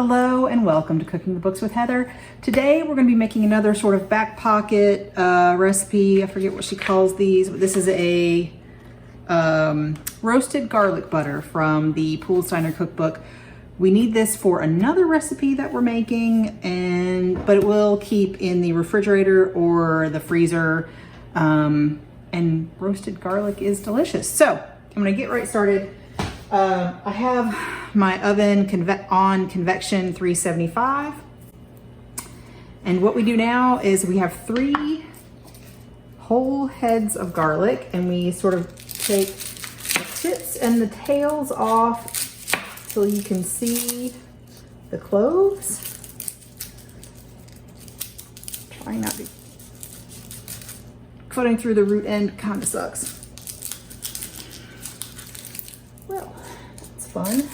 Hello and welcome to Cooking the Books with Heather. Today we're going to be making another sort of back pocket recipe. I forget what she calls these, but this is a roasted garlic butter from the Poole cookbook. We need this for another recipe that we're making, but it will keep in the refrigerator or the freezer. And roasted garlic is delicious. So I'm going to get right started. I have my oven on convection 375. And what we do now is we have 3 whole heads of garlic, and we sort of take the tips and the tails off so you can see the cloves. Trying not to. Cutting through the root end kind of sucks. Well, that's fun.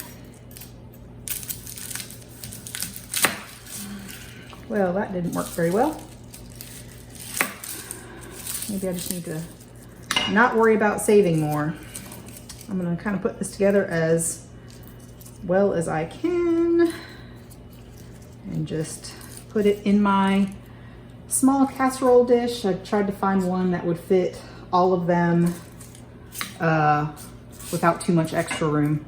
Well, that didn't work very well. Maybe I just need to not worry about saving more. I'm gonna kind of put this together as well as I can and just put it in my small casserole dish. I tried to find one that would fit all of them without too much extra room.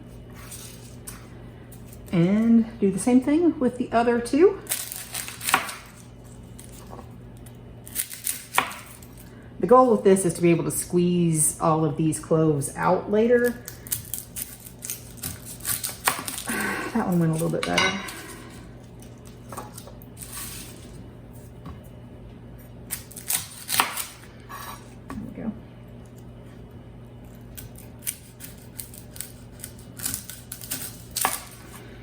And do the same thing with the other 2. The goal with this is to be able to squeeze all of these cloves out later. That one went a little bit better.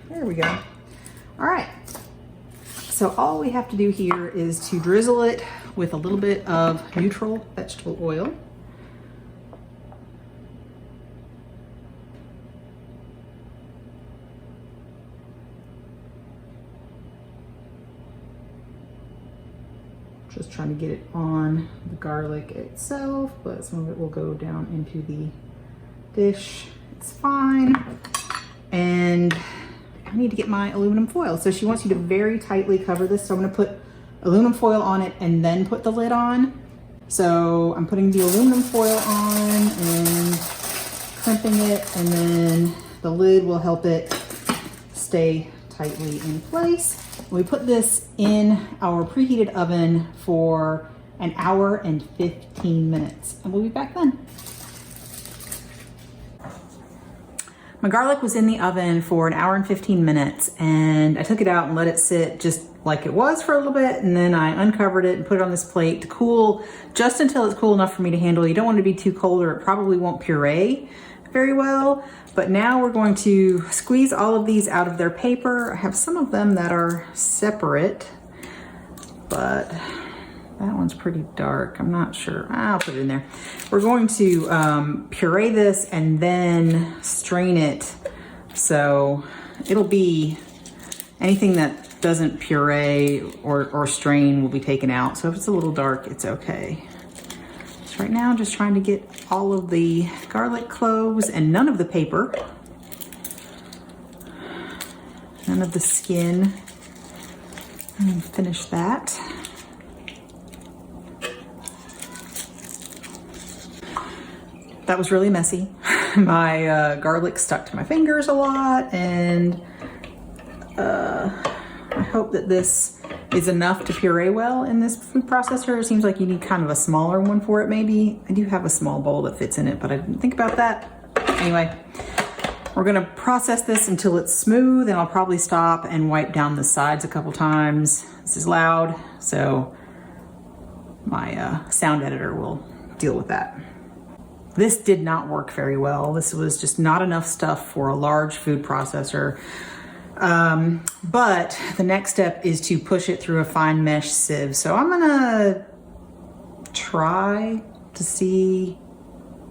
There we go. All right. So all we have to do here is to drizzle it with a little bit of neutral vegetable oil. Just trying to get it on the garlic itself, but some of it will go down into the dish. It's fine. And I need to get my aluminum foil. So she wants you to very tightly cover this. So I'm gonna put aluminum foil on it and then put the lid on. So I'm putting the aluminum foil on and crimping it, and then the lid will help it stay tightly in place. We put this in our preheated oven for 1 hour and 15 minutes, and we'll be back then. My garlic was in the oven for 1 hour and 15 minutes, and I took it out and let it sit just like it was for a little bit, and then I uncovered it and put it on this plate to cool just until it's cool enough for me to handle. You don't want it to be too cold or it probably won't puree very well. But now we're going to squeeze all of these out of their paper. I have some of them that are separate, but that one's pretty dark. I'm not sure. I'll put it in there. We're going to puree this and then strain it. So it'll be anything that doesn't puree or strain will be taken out. So if it's a little dark, it's okay. So right now I'm just trying to get all of the garlic cloves and none of the paper, none of the skin, and finish that. That was really messy. My garlic stuck to my fingers a lot, and I hope that this is enough to puree well in this food processor. It seems like you need kind of a smaller one for it maybe. I do have a small bowl that fits in it, but I didn't think about that. Anyway, we're gonna process this until it's smooth, and I'll probably stop and wipe down the sides a couple times. This is loud, so my sound editor will deal with that. This did not work very well. This was just not enough stuff for a large food processor. But the next step is to push it through a fine mesh sieve. So I'm gonna try to see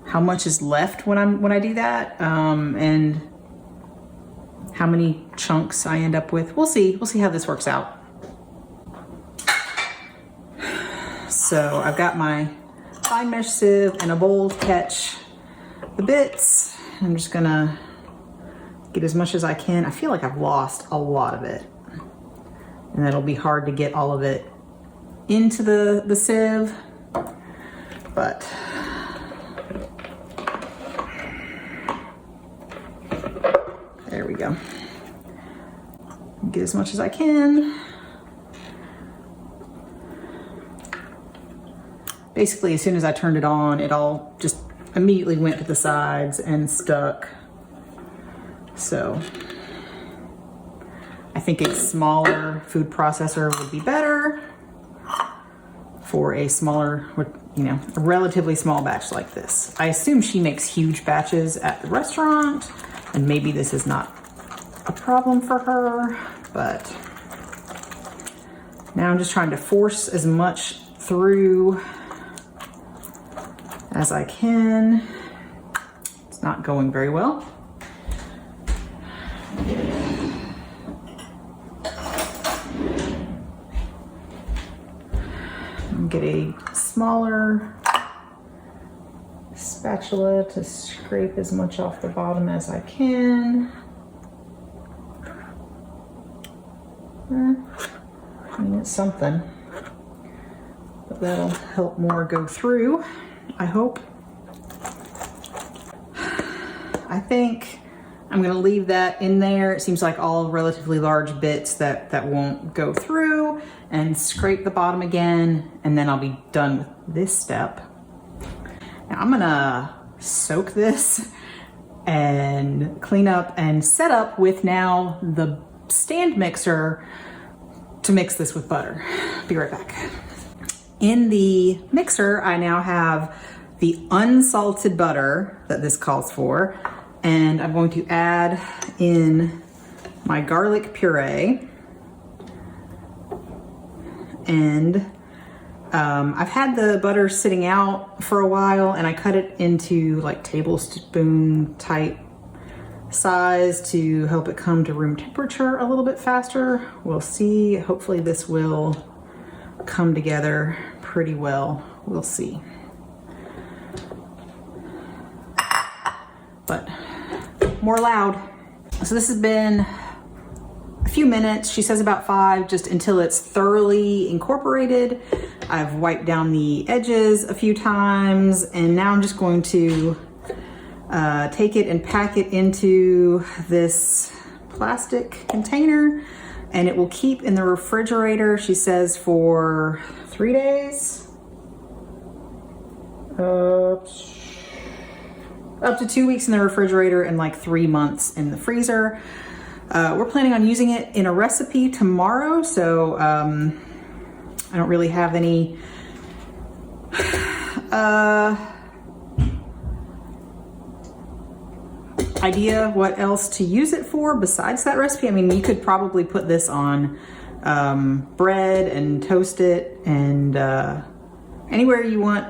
how much is left when I do that, and how many chunks I end up with. We'll see how this works out. So I've got my fine mesh sieve and a bowl to catch the bits. I'm just gonna get as much as I can. I feel like I've lost a lot of it. and that'll be hard to get all of it into the sieve, but there we go. Get as much as I can. Basically, as soon as I turned it on, it all just immediately went to the sides and stuck. So I think a smaller food processor would be better for a smaller, you know, a relatively small batch like this. I assume she makes huge batches at the restaurant, and maybe this is not a problem for her, but now I'm just trying to force as much through as I can. It's not going very well. Get a smaller spatula to scrape as much off the bottom as I can. I mean, it's something, but that'll help more go through, I hope. I think I'm gonna leave that in there. It seems like all relatively large bits that won't go through, and scrape the bottom again, and then I'll be done with this step. Now I'm gonna soak this and clean up and set up with now the stand mixer to mix this with butter. Be right back. In the mixer, I now have the unsalted butter that this calls for, and I'm going to add in my garlic puree. And I've had the butter sitting out for a while, and I cut it into like tablespoon type size to help it come to room temperature a little bit faster. We'll see. Hopefully this will come together pretty well. We'll see. But more loud. So this has been a few minutes. She says about 5, just until it's thoroughly incorporated. I've wiped down the edges a few times, and now I'm just going to take it and pack it into this plastic container, and it will keep in the refrigerator, she says, for 3 days. Up to 2 weeks in the refrigerator and like 3 months in the freezer. We're planning on using it in a recipe tomorrow, so I don't really have any idea what else to use it for besides that recipe. I mean, you could probably put this on bread and toast it, and anywhere you want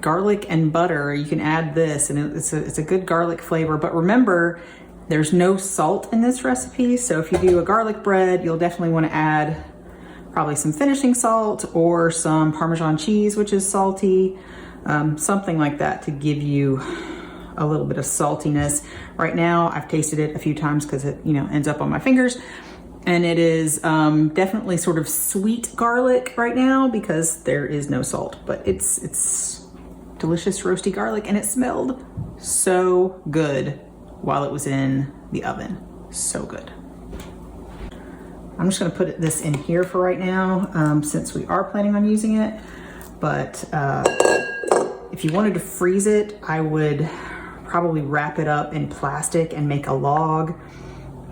garlic and butter, you can add this, and it's a good garlic flavor. But remember, there's no salt in this recipe, so if you do a garlic bread, you'll definitely want to add probably some finishing salt or some Parmesan cheese, which is salty, something like that to give you a little bit of saltiness. Right now, I've tasted it a few times because it, you know, ends up on my fingers, and it is definitely sort of sweet garlic right now because there is no salt, but it's delicious roasty garlic, and it smelled so good while it was in the oven. So good. I'm just gonna put this in here for right now, since we are planning on using it, but if you wanted to freeze it, I would probably wrap it up in plastic and make a log.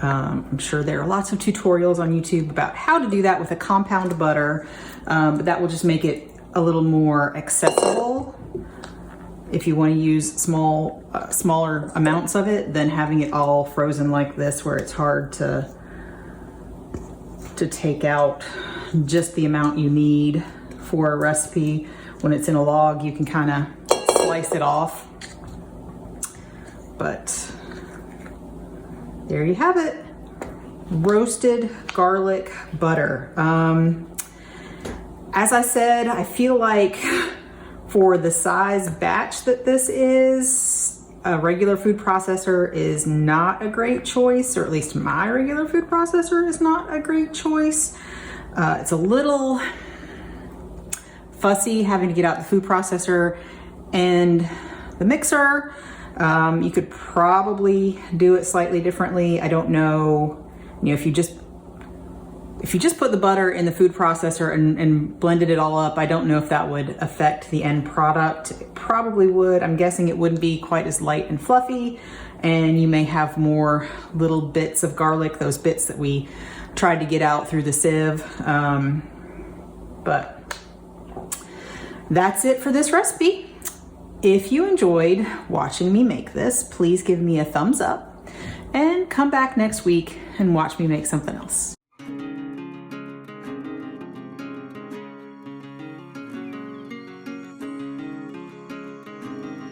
I'm sure there are lots of tutorials on YouTube about how to do that with a compound butter, but that will just make it a little more accessible if you want to use smaller amounts of it than having it all frozen like this, where it's hard to take out just the amount you need for a recipe. When it's in a log, you can kind of slice it off. But there you have it. Roasted garlic butter. As I said, I feel like for the size batch that this is, a regular food processor is not a great choice, or at least my regular food processor is not a great choice. It's a little fussy having to get out the food processor and the mixer. You could probably do it slightly differently. I don't know, if you just put the butter in the food processor and blended it all up, I don't know if that would affect the end product. It probably would. I'm guessing it wouldn't be quite as light and fluffy, and you may have more little bits of garlic, those bits that we tried to get out through the sieve. But that's it for this recipe. If you enjoyed watching me make this, please give me a thumbs up and come back next week and watch me make something else.